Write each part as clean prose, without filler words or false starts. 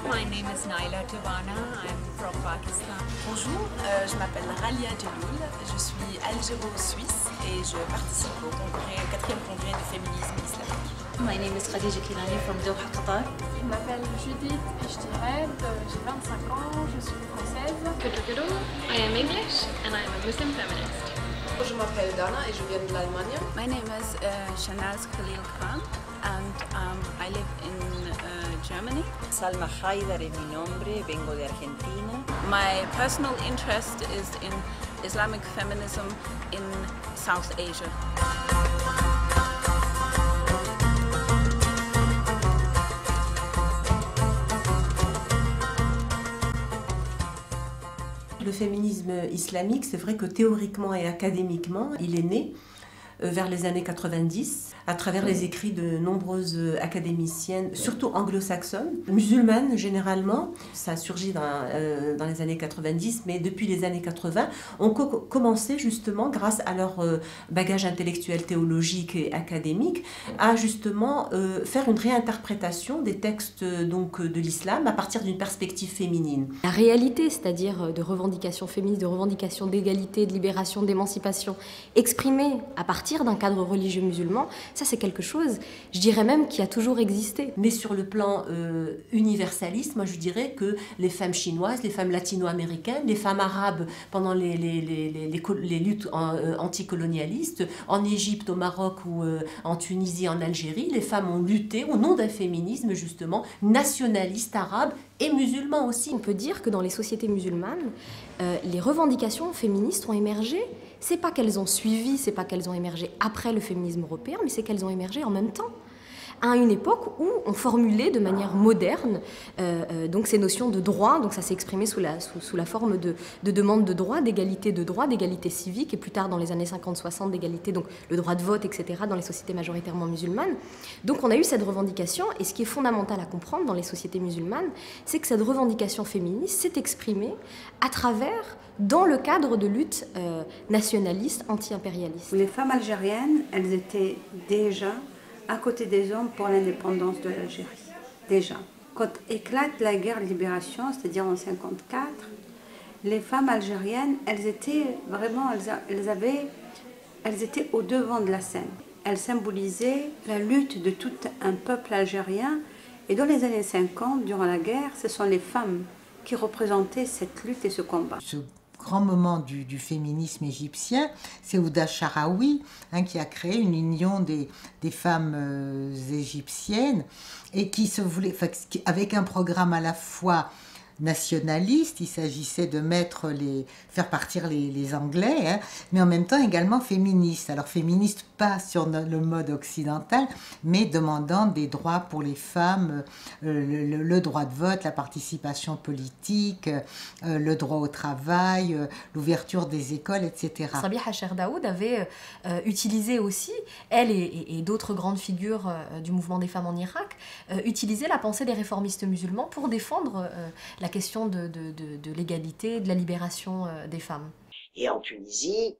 My name is Naila Tavana. I'm from Pakistan. Bonjour, je m'appelle Ralia Djeloul, je suis algéro-suisse et je participe au 4e congrès du féminisme islamique. My name is Khadija Kilani from Doha, Qatar. Je m'appelle Judith Ijtihed, j'ai 25 ans, je suis française. I am English and I am a Muslim feminist. Je m'appelle Dana et je viens de l'Allemagne. My name is Shanaz Khalil Khan and I live in Germany. Salma Haidar es mi nombre, vengo de Argentina. My personal interest is in Islamic feminism in South Asia. Le féminisme islamique, c'est vrai que théoriquement et académiquement, il est né vers les années 90, à travers les écrits de nombreuses académiciennes, surtout anglo-saxonnes, musulmanes généralement. Ça a surgi dans les années 90, mais depuis les années 80, ont commencé justement, grâce à leur bagage intellectuel, théologique et académique, à justement faire une réinterprétation des textes donc, de l'islam à partir d'une perspective féminine. La réalité, c'est-à-dire de revendications féministes, de revendications d'égalité, de libération, d'émancipation, exprimée à partir d'un cadre religieux musulman, ça c'est quelque chose, je dirais même, qui a toujours existé. Mais sur le plan universaliste, moi je dirais que les femmes chinoises, les femmes latino-américaines, les femmes arabes pendant les luttes anticolonialistes, en Égypte, au Maroc ou en Tunisie, en Algérie, les femmes ont lutté au nom d'un féminisme justement nationaliste arabe et musulman aussi. On peut dire que dans les sociétés musulmanes, les revendications féministes ont émergé. C'est pas qu'elles ont suivi, c'est pas qu'elles ont émergé après le féminisme européen, mais c'est qu'elles ont émergé en même temps. À une époque où on formulait de manière moderne donc ces notions de droit, donc ça s'est exprimé sous la forme de demande de d'égalité civique, et plus tard dans les années 50-60 d'égalité, donc le droit de vote, etc., dans les sociétés majoritairement musulmanes. Donc on a eu cette revendication, et ce qui est fondamental à comprendre dans les sociétés musulmanes, c'est que cette revendication féministe s'est exprimée à travers, dans le cadre de luttes nationalistes, anti-impérialistes. Les femmes algériennes, elles étaient déjà à côté des hommes pour l'indépendance de l'Algérie. Déjà. Quand éclate la guerre de libération, c'est-à-dire en 1954, les femmes algériennes, elles étaient vraiment, elles étaient au devant de la scène. Elles symbolisaient la lutte de tout un peuple algérien. Et dans les années 50, durant la guerre, ce sont les femmes qui représentaient cette lutte et ce combat. Grand moment du féminisme égyptien, c'est Ouda Sharawi qui a créé une union des femmes égyptiennes et qui se voulait, avec un programme à la fois nationaliste, il s'agissait de faire partir les Anglais, mais en même temps également féministe. Alors féministe pas sur le mode occidental, mais demandant des droits pour les femmes, le droit de vote, la participation politique, le droit au travail, l'ouverture des écoles, etc. Sabiha Cherdaoud avait utilisé aussi, elle et d'autres grandes figures du mouvement des femmes en Irak, utilisaient la pensée des réformistes musulmans pour défendre la question de l'égalité, de la libération des femmes. Et en Tunisie,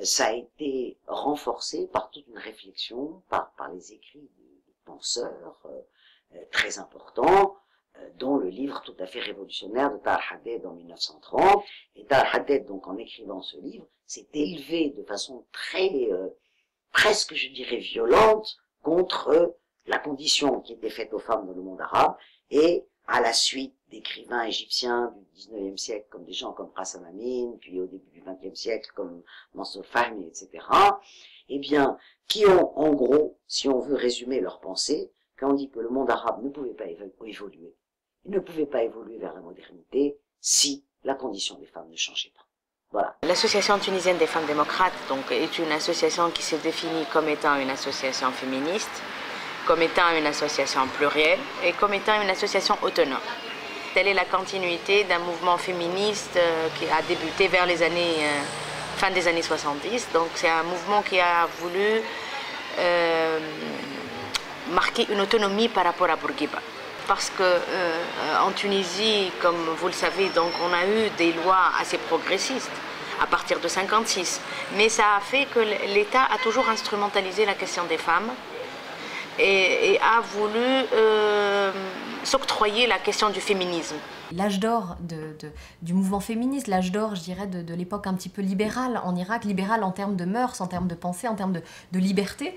ça a été renforcé par toute une réflexion, par les écrits de penseurs très importants, dont le livre tout à fait révolutionnaire de Tahar Haddad en 1930. Et Tahar Haddad, donc, en écrivant ce livre, s'est élevé de façon très, presque, je dirais, violente contre la condition qui était faite aux femmes dans le monde arabe, et à la suite d'écrivains égyptiens du 19e siècle, comme des gens comme Qassam Amin, puis au début du 20e siècle, comme Mansour Fahmi, etc., eh bien, qui ont, en gros, si on veut résumer leur pensée, quand on dit que le monde arabe ne pouvait pas évoluer, il ne pouvait pas évoluer vers la modernité si la condition des femmes ne changeait pas. Voilà. L'Association tunisienne des femmes démocrates donc, est une association qui se définit comme étant une association féministe, comme étant une association plurielle et comme étant une association autonome. Telle est la continuité d'un mouvement féministe qui a débuté vers les années, fin des années 70. Donc c'est un mouvement qui a voulu marquer une autonomie par rapport à Bourguiba. Parce qu'en Tunisie, comme vous le savez, donc, on a eu des lois assez progressistes à partir de 1956. Mais ça a fait que l'État a toujours instrumentalisé la question des femmes et a voulu s'octroyer la question du féminisme. L'âge d'or du mouvement féministe, l'âge d'or, je dirais, de l'époque un petit peu libérale en Irak, libérale en termes de mœurs, en termes de pensée, en termes de liberté,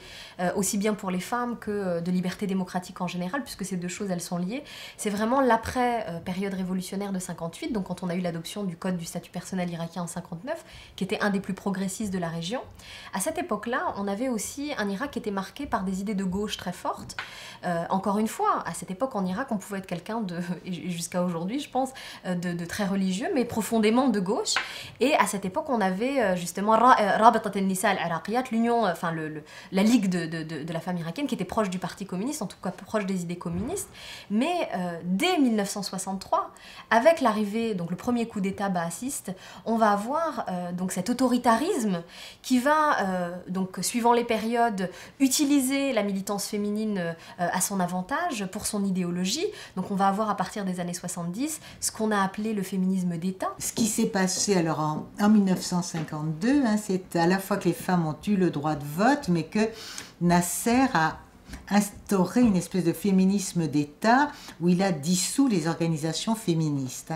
aussi bien pour les femmes que de liberté démocratique en général, puisque ces deux choses, elles sont liées. C'est vraiment l'après-période révolutionnaire de 58, donc quand on a eu l'adoption du code du statut personnel irakien en 59, qui était un des plus progressistes de la région. À cette époque-là, on avait aussi un Irak qui était marqué par des idées de gauche très fortes. Encore une fois, à cette époque en Irak, on pouvait être quelqu'un de, jusqu'à aujourd'hui, je pense, de très religieux, mais profondément de gauche. Et à cette époque, on avait justement Rabitat al-Nisa al-Iraqiyat, l'union, enfin la ligue de la femme irakienne, qui était proche du Parti communiste, en tout cas proche des idées communistes. Mais dès 1963, avec l'arrivée, donc le premier coup d'État baassiste, on va avoir donc cet autoritarisme qui va, donc suivant les périodes, utiliser la militance féminine à son avantage pour son idéologie. Donc on va avoir à partir des années 70 ce qu'on a appelé le féminisme d'État. Ce qui s'est passé alors en 1952, c'est à la fois que les femmes ont eu le droit de vote, mais que Nasser a instauré une espèce de féminisme d'État où il a dissous les organisations féministes.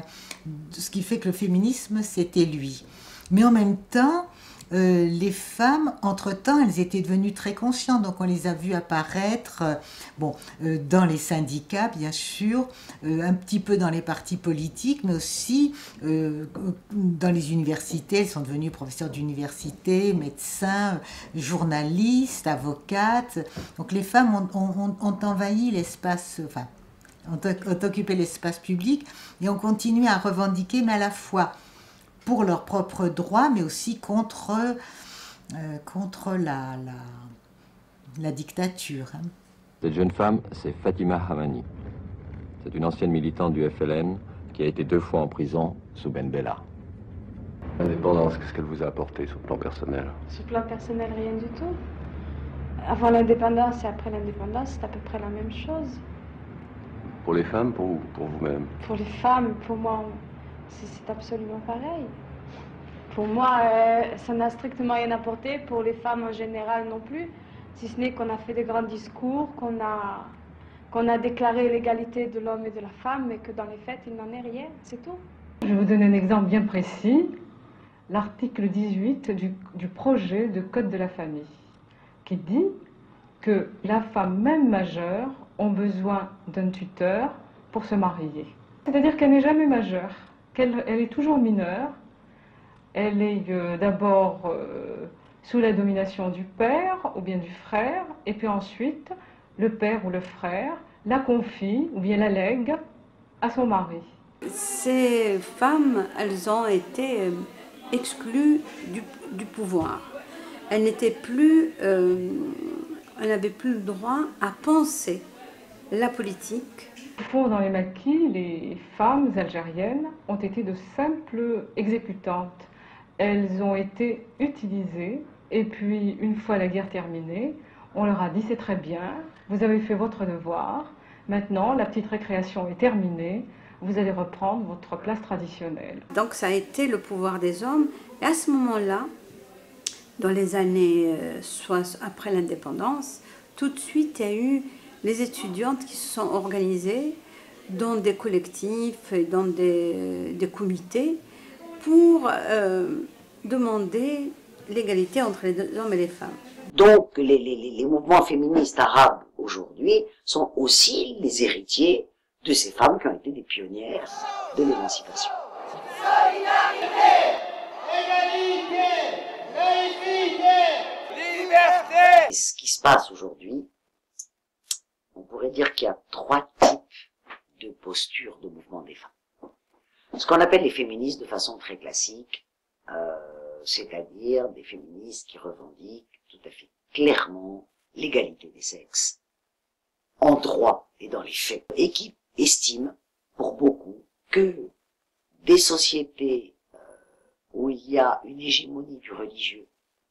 Ce qui fait que le féminisme, c'était lui. Mais en même temps, les femmes, entre-temps, elles étaient devenues très conscientes, donc on les a vues apparaître dans les syndicats, bien sûr, un petit peu dans les partis politiques, mais aussi dans les universités. Elles sont devenues professeurs d'université, médecins, journalistes, avocates. Donc les femmes ont envahi l'espace, enfin, ont occupé l'espace public et ont continué à revendiquer, mais à la fois pour leurs propres droits, mais aussi contre la dictature. Cette jeune femme, c'est Fatima Hamani. C'est une ancienne militante du FLN qui a été 2 fois en prison sous Ben Bella. L'indépendance, qu'est-ce qu'elle vous a apporté sur le plan personnel? Sur le plan personnel, rien du tout. Avant l'indépendance et après l'indépendance, c'est à peu près la même chose. Pour les femmes, pour vous-même? Pour les femmes, pour moi, c'est absolument pareil. Pour moi, ça n'a strictement rien apporté, pour les femmes en général non plus, si ce n'est qu'on a fait des grands discours, qu'on a déclaré l'égalité de l'homme et de la femme, mais que dans les faits, il n'en est rien, c'est tout. Je vais vous donner un exemple bien précis, l'article 18 du projet de Code de la famille, qui dit que la femme, même majeure, a besoin d'un tuteur pour se marier. C'est-à-dire qu'elle n'est jamais majeure. Elle est toujours mineure, elle est d'abord sous la domination du père ou bien du frère, et puis ensuite le père ou le frère la confie ou bien la lègue à son mari. Ces femmes, elles ont été exclues du pouvoir. Elles n'étaient plus, elles n'avaient plus le droit à penser la politique. Au fond, dans les maquis, les femmes algériennes ont été de simples exécutantes. Elles ont été utilisées et puis, une fois la guerre terminée, on leur a dit « c'est très bien, vous avez fait votre devoir, maintenant la petite récréation est terminée, vous allez reprendre votre place traditionnelle ». Donc ça a été le pouvoir des hommes. Et à ce moment-là, dans les années après l'indépendance, tout de suite il y a eu les étudiantes qui se sont organisées dans des collectifs et dans des comités pour demander l'égalité entre les hommes et les femmes. Donc les mouvements féministes arabes aujourd'hui sont aussi les héritiers de ces femmes qui ont été des pionnières de l'émancipation. Solidarité, égalité, laïcité, liberté. Ce qui se passe aujourd'hui, on pourrait dire qu'il y a 3 types de postures de mouvement des femmes. Ce qu'on appelle les féministes de façon très classique, c'est-à-dire des féministes qui revendiquent tout à fait clairement l'égalité des sexes en droit et dans les faits, et qui estime, pour beaucoup, que des sociétés où il y a une hégémonie du religieux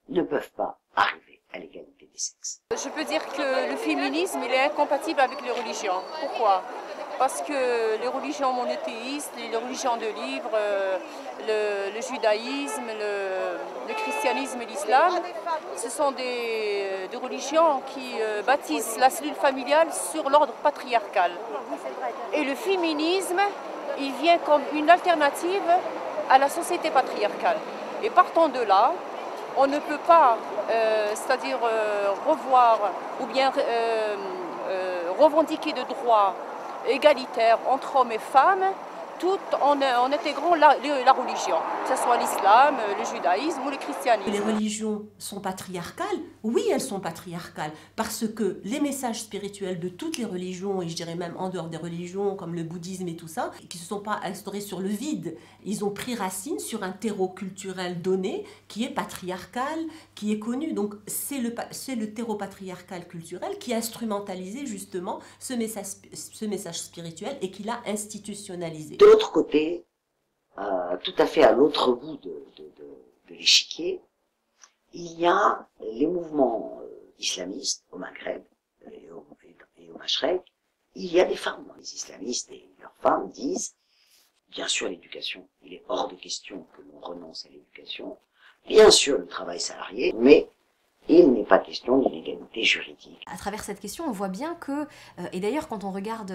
ne peuvent pas arriver à l'égalité des sexes. Je peux dire que le féminisme, il est incompatible avec les religions. Pourquoi? Parce que les religions monothéistes, les religions de livre, le judaïsme, le christianisme et l'islam, ce sont des religions qui bâtissent la cellule familiale sur l'ordre patriarcal. Et le féminisme, il vient comme une alternative à la société patriarcale. Et partant de là, on ne peut pas, c'est-à-dire revoir ou bien revendiquer de droits égalitaires entre hommes et femmes, tout en intégrant la religion, que ce soit l'islam, le judaïsme ou le christianisme. Les religions sont patriarcales? Oui, elles sont patriarcales, parce que les messages spirituels de toutes les religions, et je dirais même en dehors des religions, comme le bouddhisme et tout ça, qui ne se sont pas instaurés sur le vide, ils ont pris racine sur un terreau culturel donné, qui est patriarcal, qui est connu. Donc c'est le terreau patriarcal culturel qui a instrumentalisé justement ce message spirituel et qui l'a institutionnalisé. De l'autre côté, tout à fait à l'autre bout de l'échiquier, il y a les mouvements islamistes au Maghreb et au Machrek. Il y a des femmes. Les islamistes et leurs femmes disent, bien sûr l'éducation, il est hors de question que l'on renonce à l'éducation, bien sûr le travail salarié, mais il n'est pas question d'une égalité juridique. À travers cette question, on voit bien que, et d'ailleurs quand on regarde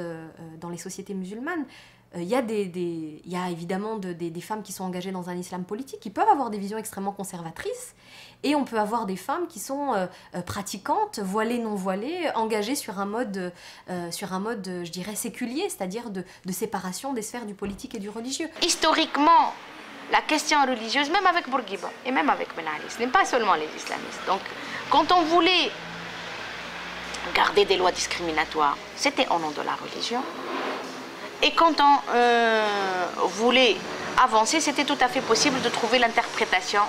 dans les sociétés musulmanes, il y a évidemment des femmes qui sont engagées dans un islam politique, qui peuvent avoir des visions extrêmement conservatrices, et on peut avoir des femmes qui sont pratiquantes, voilées, non voilées, engagées sur un mode, je dirais, séculier, c'est-à-dire de séparation des sphères du politique et du religieux. Historiquement, la question religieuse, même avec Bourguiba et même avec Ben Ali, ce n'est pas seulement les islamistes. Donc, quand on voulait garder des lois discriminatoires, c'était au nom de la religion. Et quand on voulait avancer, c'était tout à fait possible de trouver l'interprétation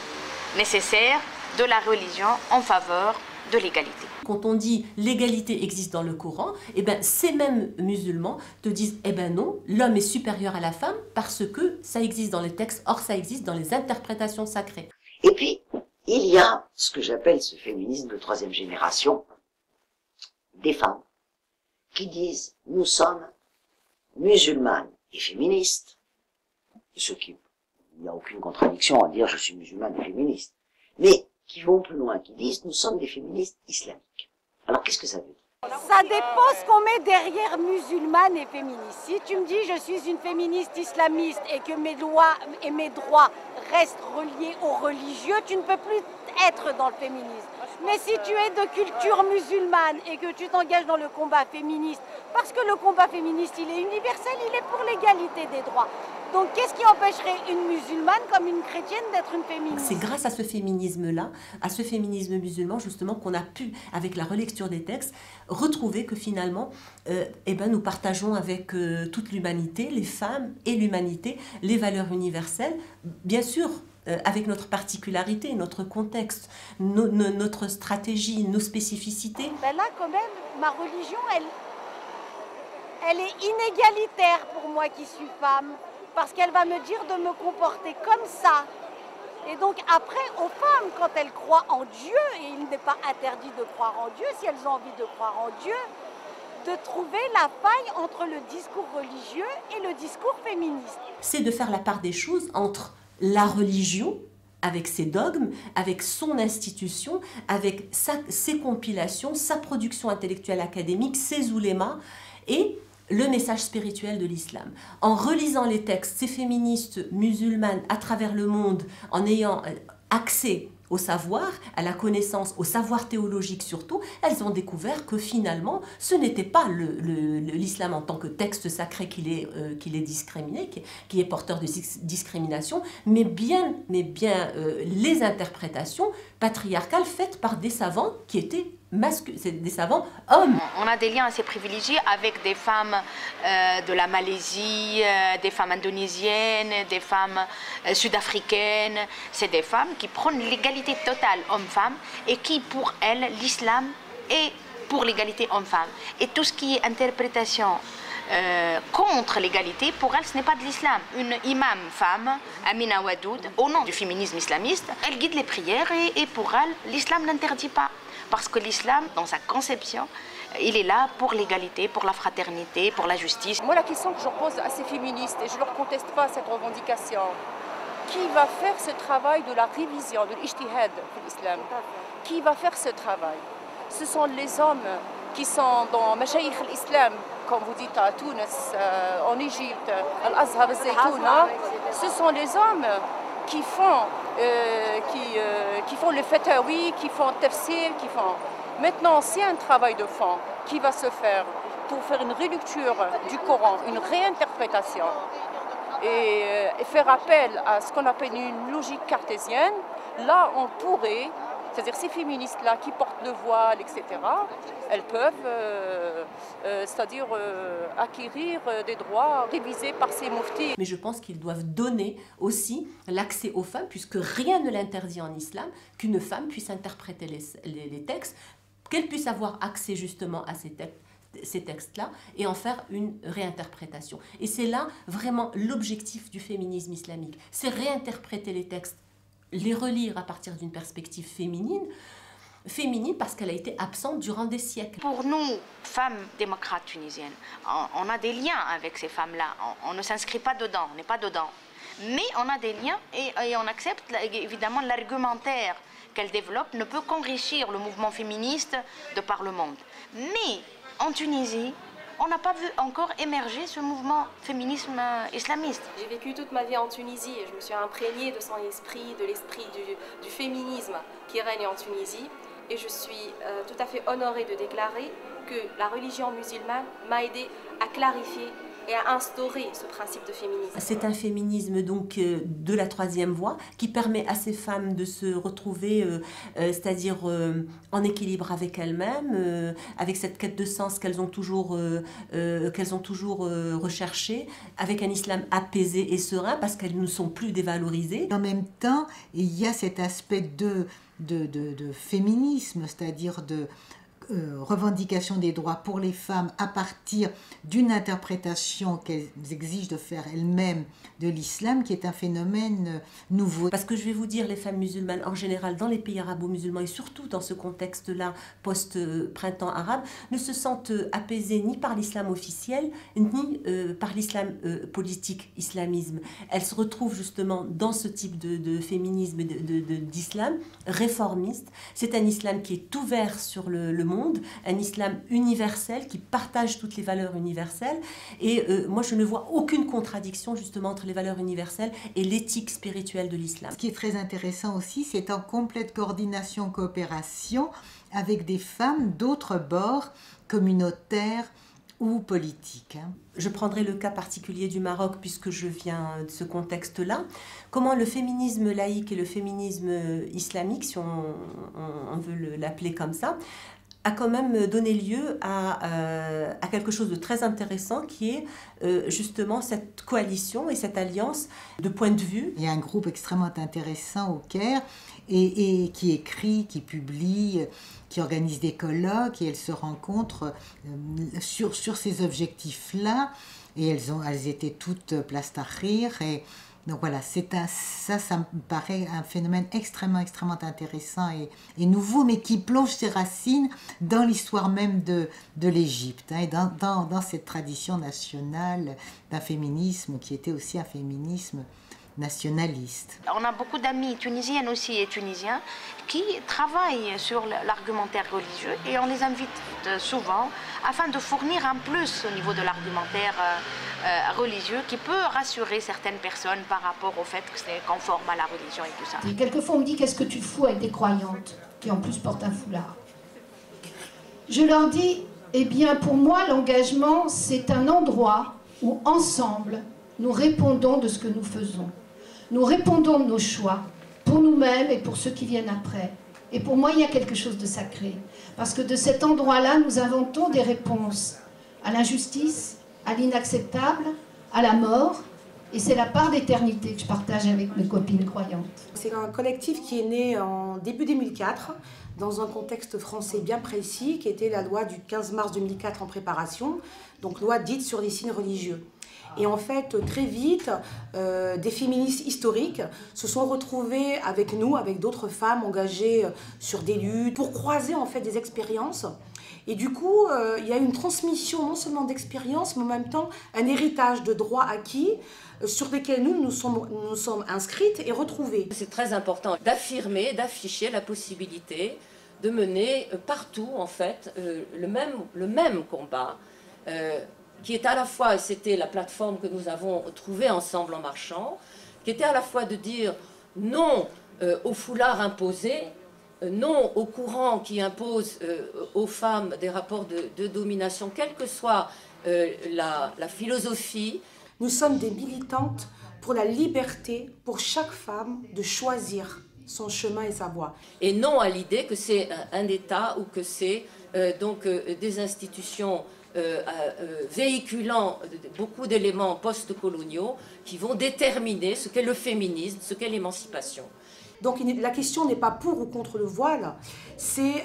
nécessaire de la religion en faveur de l'égalité. Quand on dit l'égalité existe dans le Coran, eh ben, ces mêmes musulmans te disent eh ben non, l'homme est supérieur à la femme parce que ça existe dans les textes, or ça existe dans les interprétations sacrées. Et puis, il y a ce que j'appelle ce féminisme de troisième génération, des femmes qui disent nous sommes musulmanes et féministes, ce qui, il n'y a aucune contradiction à dire je suis musulmane et féministe, mais qui vont plus loin, qui disent nous sommes des féministes islamiques. Alors qu'est-ce que ça veut dire? Ça dépend ce qu'on met derrière musulmane et féministe. Si tu me dis je suis une féministe islamiste et que mes lois et mes droits restent reliés aux religieux, tu ne peux plus être dans le féminisme. Mais si tu es de culture musulmane et que tu t'engages dans le combat féministe, parce que le combat féministe il est universel, il est pour l'égalité des droits. Donc qu'est-ce qui empêcherait une musulmane comme une chrétienne d'être une féministe? C'est grâce à ce féminisme-là, à ce féminisme musulman justement, qu'on a pu, avec la relecture des textes, retrouver que finalement, eh ben, nous partageons avec toute l'humanité, les femmes et l'humanité, les valeurs universelles, bien sûr, avec notre particularité, notre contexte, notre stratégie, nos spécificités. Ben là, quand même, ma religion, elle est inégalitaire pour moi qui suis femme. Parce qu'elle va me dire de me comporter comme ça. Et donc après, aux femmes, quand elles croient en Dieu, et il n'est pas interdit de croire en Dieu, si elles ont envie de croire en Dieu, de trouver la faille entre le discours religieux et le discours féministe. C'est de faire la part des choses entre la religion, avec ses dogmes, avec son institution, avec ses compilations, sa production intellectuelle académique, ses oulémas, et le message spirituel de l'islam. En relisant les textes, ces féministes musulmanes à travers le monde, en ayant accès au savoir, à la connaissance, au savoir théologique surtout, elles ont découvert que finalement, ce n'était pas l'islam en tant que texte sacré qui les discriminait, qui est porteur de discrimination, mais bien les interprétations patriarcales faites par des savants qui étaient des savants hommes. On a des liens assez privilégiés avec des femmes de la Malaisie, des femmes indonésiennes, des femmes sud-africaines. C'est des femmes qui prônent l'égalité totale homme-femme et qui, pour elles, l'islam est pour l'égalité homme-femme. Et tout ce qui est interprétation contre l'égalité, pour elle, ce n'est pas de l'islam. Une imam femme, Amina Wadoud, au nom du féminisme islamiste, elle guide les prières et pour elle, l'islam n'interdit pas. Parce que l'islam, dans sa conception, il est là pour l'égalité, pour la fraternité, pour la justice. Moi, la question que je pose à ces féministes, et je ne leur conteste pas cette revendication, qui va faire ce travail de la révision, de l'ijtihad de l'islam? Qui va faire ce travail? Ce sont les hommes qui sont dans Mashayikh l'islam, comme vous dites à Tunis, en Égypte, Al-Azhar al-Zaytouna. Ce sont les hommes qui font le fatawi, qui font le tafsir, qui font... Maintenant, c'est un travail de fond qui va se faire pour faire une relecture du Coran, une réinterprétation et faire appel à ce qu'on appelle une logique cartésienne. Là, on pourrait, c'est-à-dire ces féministes-là qui portent le voile, etc., elles peuvent, c'est-à-dire acquérir des droits révisés par ces muftis. Mais je pense qu'ils doivent donner aussi l'accès aux femmes, puisque rien ne l'interdit en islam, qu'une femme puisse interpréter les textes, qu'elle puisse avoir accès justement à ces textes-là et en faire une réinterprétation. Et c'est là vraiment l'objectif du féminisme islamique, c'est réinterpréter les textes, les relire à partir d'une perspective féminine parce qu'elle a été absente durant des siècles. Pour nous, femmes démocrates tunisiennes, on a des liens avec ces femmes-là, on ne s'inscrit pas dedans, on n'est pas dedans. Mais on a des liens et on accepte évidemment l'argumentaire qu'elle développe ne peut qu'enrichir le mouvement féministe de par le monde. Mais en Tunisie, on n'a pas vu encore émerger ce mouvement féminisme islamiste. J'ai vécu toute ma vie en Tunisie et je me suis imprégnée de son esprit, de l'esprit du féminisme qui règne en Tunisie. Et je suis tout à fait honorée de déclarer que la religion musulmane m'a aidée à clarifier et à instaurer ce principe de féminisme. C'est un féminisme donc de la troisième voie qui permet à ces femmes de se retrouver, c'est-à-dire en équilibre avec elles-mêmes, avec cette quête de sens qu'elles ont toujours recherchée, avec un islam apaisé et serein parce qu'elles ne sont plus dévalorisées. En même temps, il y a cet aspect de féminisme, c'est-à-dire de revendication des droits pour les femmes à partir d'une interprétation qu'elles exigent de faire elles-mêmes de l'islam, qui est un phénomène nouveau. Parce que je vais vous dire, les femmes musulmanes en général dans les pays arabo-musulmans et surtout dans ce contexte-là post-printemps arabe ne se sentent apaisées ni par l'islam officiel ni par l'islam politique, islamisme. Elles se retrouvent justement dans ce type de féminisme d'islam réformiste. C'est un islam qui est ouvert sur le monde, un islam universel qui partage toutes les valeurs universelles et moi je ne vois aucune contradiction justement entre les valeurs universelles et l'éthique spirituelle de l'islam. Ce qui est très intéressant aussi, c'est en complète coordination, coopération avec des femmes d'autres bords communautaires ou politiques. Je prendrai le cas particulier du Maroc puisque je viens de ce contexte-là. Comment le féminisme laïque et le féminisme islamique, si on veut l'appeler comme ça, a quand même donné lieu à quelque chose de très intéressant qui est justement cette coalition et cette alliance de points de vue. Il y a un groupe extrêmement intéressant au Caire et qui écrit, qui publie, qui organise des colloques et elles se rencontrent sur ces objectifs-là et elles étaient toutes place Tahrir et donc voilà, ça me paraît un phénomène extrêmement intéressant et nouveau, mais qui plonge ses racines dans l'histoire même de l'Égypte, et dans cette tradition nationale d'un féminisme qui était aussi un féminisme nationaliste. On a beaucoup d'amis tunisiennes aussi et tunisiens qui travaillent sur l'argumentaire religieux et on les invite souvent afin de fournir un plus au niveau de l'argumentaire religieux qui peut rassurer certaines personnes par rapport au fait que c'est conforme à la religion et tout ça. Et quelquefois on me dit qu'est-ce que tu fous avec des croyantes qui en plus portent un foulard. Je leur dis, eh bien pour moi l'engagement c'est un endroit où ensemble nous répondons de ce que nous faisons. Nous répondons de nos choix pour nous-mêmes et pour ceux qui viennent après. Et pour moi, il y a quelque chose de sacré. Parce que de cet endroit-là, nous inventons des réponses à l'injustice, à l'inacceptable, à la mort, Et c'est la part d'éternité que je partage avec mes copines croyantes. C'est un collectif qui est né en début 2004, dans un contexte français bien précis, qui était la loi du 15 mars 2004 en préparation, donc loi dite sur les signes religieux. Et en fait, très vite, des féministes historiques se sont retrouvées avec nous, avec d'autres femmes engagées sur des luttes, pour croiser en fait des expériences. Et du coup, il y a une transmission non seulement d'expériences, mais en même temps un héritage de droits acquis sur lesquels nous sommes inscrites et retrouvées. C'est très important d'affirmer, d'afficher la possibilité de mener partout en fait le même combat qui est à la fois, et c'était la plateforme que nous avons trouvée ensemble en marchant, qui était à la fois de dire non au foulard imposé, non au courant qui impose aux femmes des rapports de domination, quelle que soit la philosophie. Nous sommes des militantes pour la liberté, pour chaque femme de choisir son chemin et sa voie. Et non à l'idée que c'est un État ou que c'est donc des institutions véhiculant beaucoup d'éléments post-coloniaux qui vont déterminer ce qu'est le féminisme, ce qu'est l'émancipation. Donc la question n'est pas pour ou contre le voile, c'est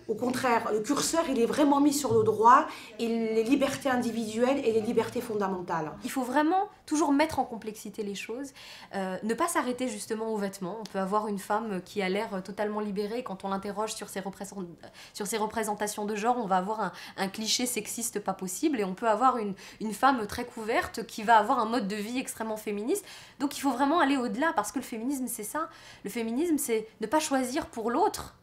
au contraire, le curseur il est vraiment mis sur le droit et les libertés individuelles et les libertés fondamentales. Il faut vraiment toujours mettre en complexité les choses, ne pas s'arrêter justement aux vêtements. On peut avoir une femme qui a l'air totalement libérée, quand on l'interroge sur ses représentations de genre, on va avoir un cliché sexiste pas possible, et on peut avoir une femme très couverte qui va avoir un mode de vie extrêmement féministe. Donc il faut vraiment aller au-delà, parce que le féminisme c'est ça. Le féminisme, c'est ne pas choisir pour l'autre.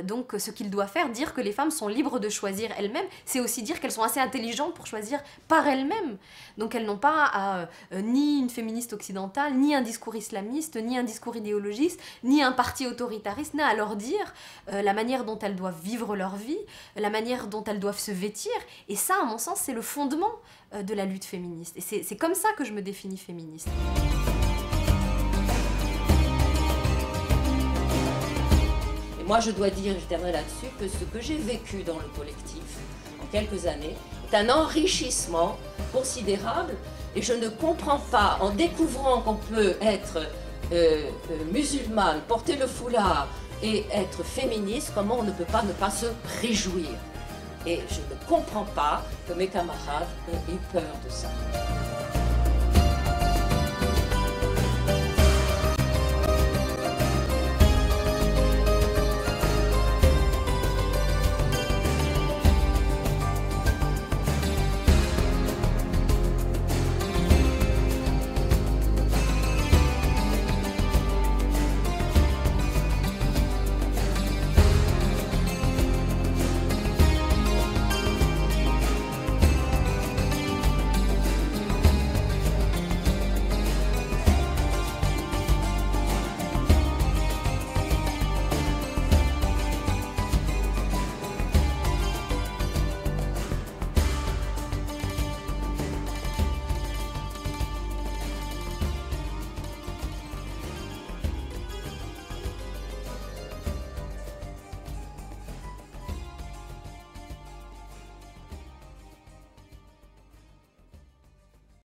Donc ce qu'il doit faire, dire que les femmes sont libres de choisir elles-mêmes, c'est aussi dire qu'elles sont assez intelligentes pour choisir par elles-mêmes. Donc elles n'ont pas ni une féministe occidentale, ni un discours islamiste, ni un discours idéologiste, ni un parti autoritariste, n'a à leur dire la manière dont elles doivent vivre leur vie, la manière dont elles doivent se vêtir. Et ça, à mon sens, c'est le fondement de la lutte féministe. Et c'est comme ça que je me définis féministe. Moi, je dois dire, je terminerai là-dessus, que ce que j'ai vécu dans le collectif en quelques années est un enrichissement considérable, et je ne comprends pas, en découvrant qu'on peut être musulmane, porter le foulard et être féministe, comment on ne peut pas ne pas se réjouir. Et je ne comprends pas que mes camarades aient eu peur de ça.